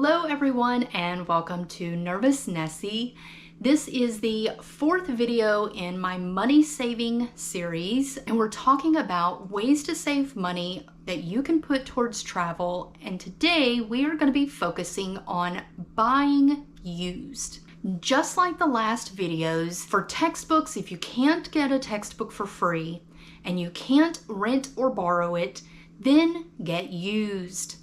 Hello everyone and welcome to Nervous Nessie. This is the fourth video in my money saving series, and we're talking about ways to save money that you can put towards travel. And today we are going to be focusing on buying used. Just like the last videos, for textbooks, if you can't get a textbook for free and you can't rent or borrow it, then get used.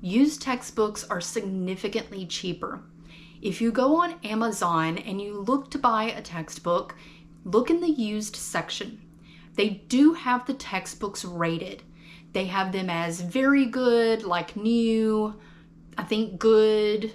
Used textbooks are significantly cheaper. If you go on Amazon and you look to buy a textbook, look in the used section. They do have the textbooks rated. They have them as very good, like new, I think good,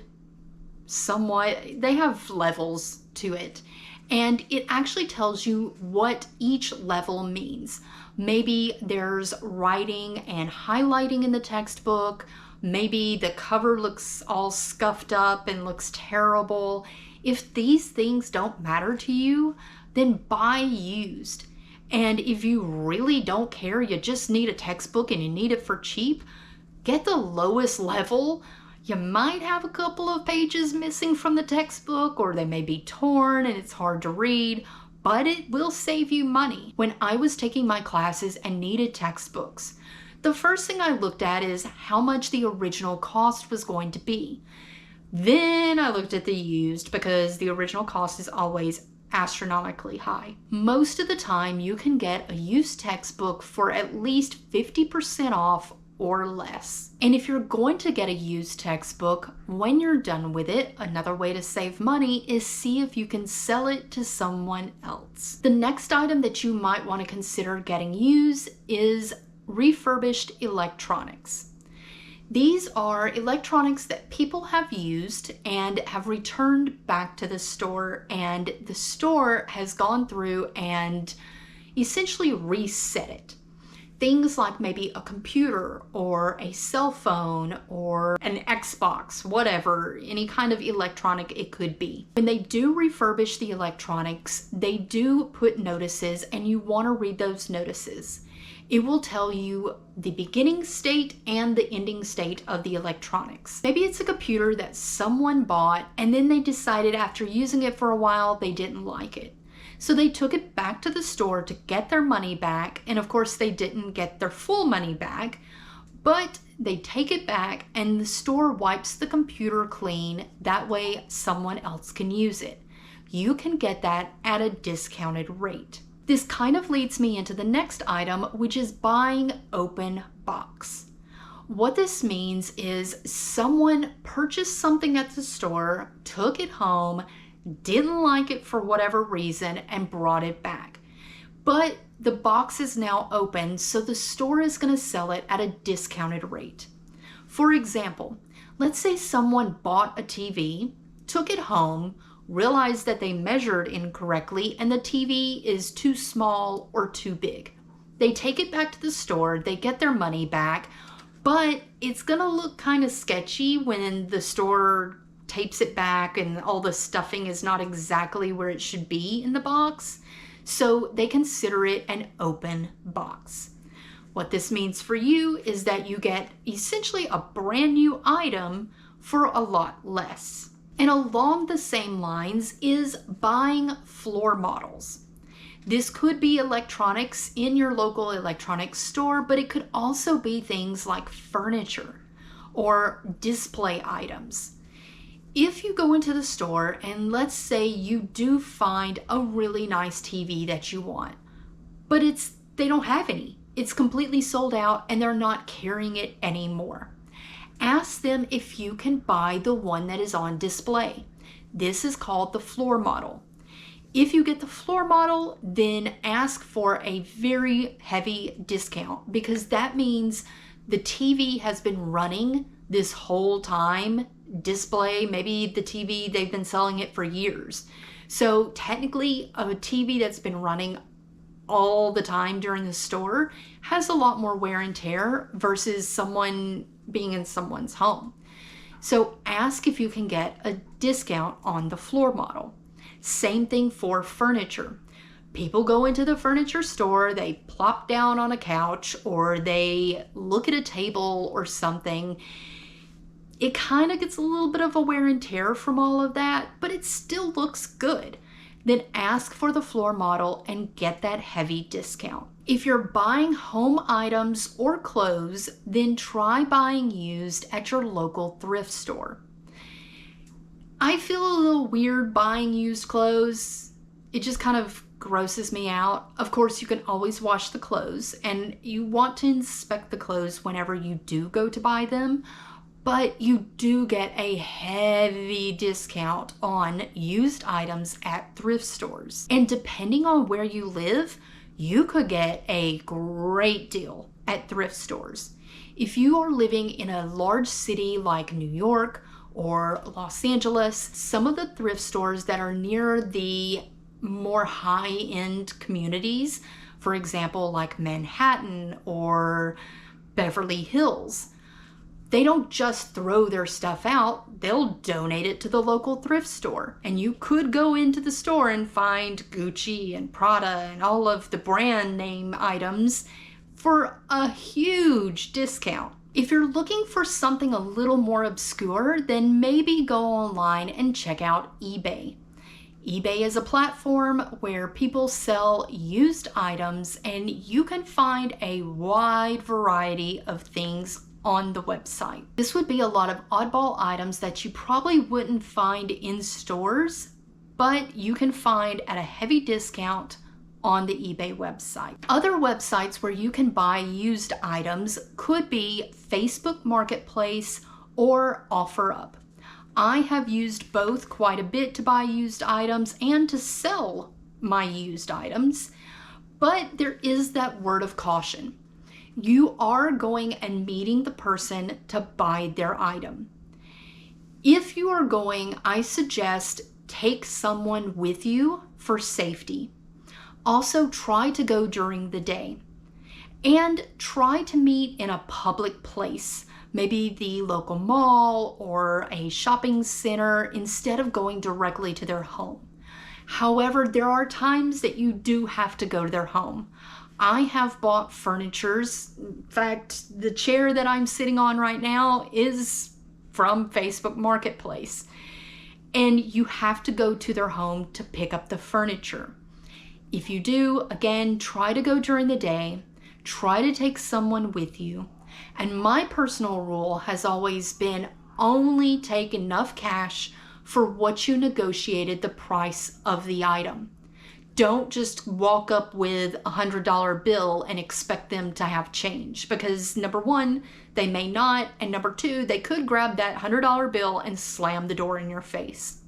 somewhat. They have levels to it. And it actually tells you what each level means. Maybe there's writing and highlighting in the textbook. Maybe the cover looks all scuffed up and looks terrible. If these things don't matter to you, then buy used. And if you really don't care, you just need a textbook and you need it for cheap, get the lowest level. You might have a couple of pages missing from the textbook, or they may be torn and it's hard to read, but it will save you money. When I was taking my classes and needed textbooks, the first thing I looked at is how much the original cost was going to be. Then I looked at the used, because the original cost is always astronomically high. Most of the time you can get a used textbook for at least 50% off or less. And if you're going to get a used textbook, when you're done with it, another way to save money is see if you can sell it to someone else. The next item that you might want to consider getting used is refurbished electronics. These are electronics that people have used and have returned back to the store, and the store has gone through and essentially reset it. Things like maybe a computer or a cell phone or an Xbox, whatever, any kind of electronic it could be. When they do refurbish the electronics, they do put notices, and you want to read those notices. It will tell you the beginning state and the ending state of the electronics. Maybe it's a computer that someone bought and then they decided after using it for a while they didn't like it. So they took it back to the store to get their money back, and of course they didn't get their full money back, but they take it back and the store wipes the computer clean. That way someone else can use it. You can get that at a discounted rate. This kind of leads me into the next item, which is buying open box. What this means is someone purchased something at the store, took it home, didn't like it for whatever reason, and brought it back. But the box is now open, so the store is going to sell it at a discounted rate. For example, let's say someone bought a TV, took it home, realized that they measured incorrectly and the TV is too small or too big. They take it back to the store, they get their money back, but it's gonna look kind of sketchy when the store tapes it back and all the stuffing is not exactly where it should be in the box. So they consider it an open box. What this means for you is that you get essentially a brand new item for a lot less. And along the same lines is buying floor models. This could be electronics in your local electronics store, but it could also be things like furniture or display items. If you go into the store and let's say you do find a really nice TV that you want, but they don't have any. It's completely sold out and they're not carrying it anymore. Ask them if you can buy the one that is on display. This is called the floor model. If you get the floor model, then ask for a very heavy discount, because that means the TV has been running this whole time. Display, maybe the TV, they've been selling it for years. So technically a TV that's been running all the time during the store has a lot more wear and tear versus someone being in someone's home. So ask if you can get a discount on the floor model. Same thing for furniture. People go into the furniture store, they plop down on a couch or they look at a table or something. It kind of gets a little bit of a wear and tear from all of that, but it still looks good. Then ask for the floor model and get that heavy discount. If you're buying home items or clothes, then try buying used at your local thrift store. I feel a little weird buying used clothes. It just kind of grosses me out. Of course, you can always wash the clothes, and you want to inspect the clothes whenever you do go to buy them. But you do get a heavy discount on used items at thrift stores. And depending on where you live, you could get a great deal at thrift stores. If you are living in a large city like New York or Los Angeles, some of the thrift stores that are near the more high-end communities, for example, like Manhattan or Beverly Hills, they don't just throw their stuff out, they'll donate it to the local thrift store. And you could go into the store and find Gucci and Prada and all of the brand name items for a huge discount. If you're looking for something a little more obscure, then maybe go online and check out eBay. eBay is a platform where people sell used items, and you can find a wide variety of things on the website. This would be a lot of oddball items that you probably wouldn't find in stores, but you can find at a heavy discount on the eBay website. Other websites where you can buy used items could be Facebook Marketplace or OfferUp. I have used both quite a bit to buy used items and to sell my used items, but there is that word of caution. You are going and meeting the person to buy their item. If you are going, I suggest take someone with you for safety. Also, try to go during the day and try to meet in a public place, maybe the local mall or a shopping center, instead of going directly to their home. However, there are times that you do have to go to their home. I have bought furnitures. In fact, the chair that I'm sitting on right now is from Facebook Marketplace. And you have to go to their home to pick up the furniture. If you do, again, try to go during the day. Try to take someone with you. And my personal rule has always been only take enough cash for what you negotiated the price of the item. Don't just walk up with a $100 bill and expect them to have change, because number one, they may not, and number two, they could grab that $100 bill and slam the door in your face.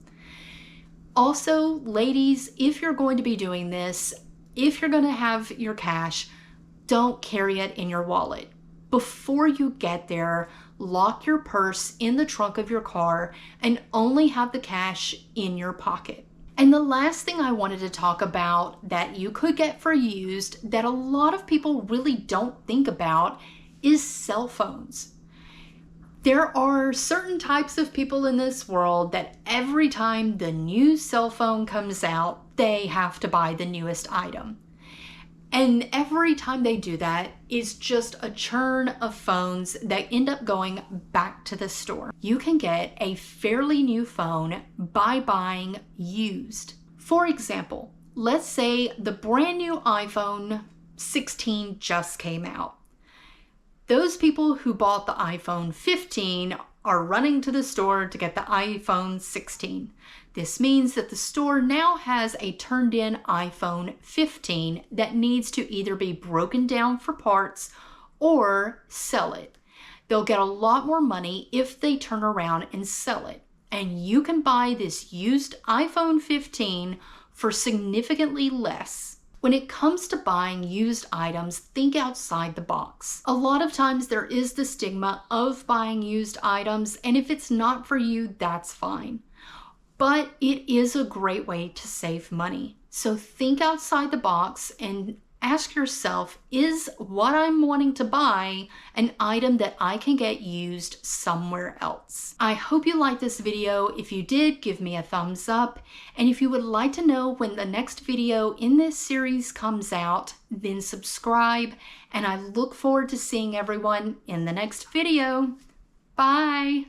Also, ladies, if you're going to be doing this, if you're going to have your cash, don't carry it in your wallet. Before you get there, lock your purse in the trunk of your car and only have the cash in your pocket. And the last thing I wanted to talk about that you could get for used that a lot of people really don't think about is cell phones. There are certain types of people in this world that every time the new cell phone comes out, they have to buy the newest item. And every time they do that, it's just a churn of phones that end up going back to the store. You can get a fairly new phone by buying used. For example, let's say the brand new iPhone 16 just came out. Those people who bought the iPhone 15 are running to the store to get the iPhone 16. This means that the store now has a turned-in iPhone 15 that needs to either be broken down for parts or sell it. They'll get a lot more money if they turn around and sell it. And you can buy this used iPhone 15 for significantly less. When it comes to buying used items, think outside the box. A lot of times there is the stigma of buying used items, and if it's not for you, that's fine. But it is a great way to save money. So think outside the box and ask yourself, is what I'm wanting to buy an item that I can get used somewhere else? I hope you liked this video. If you did, give me a thumbs up. And if you would like to know when the next video in this series comes out, then subscribe. And I look forward to seeing everyone in the next video. Bye.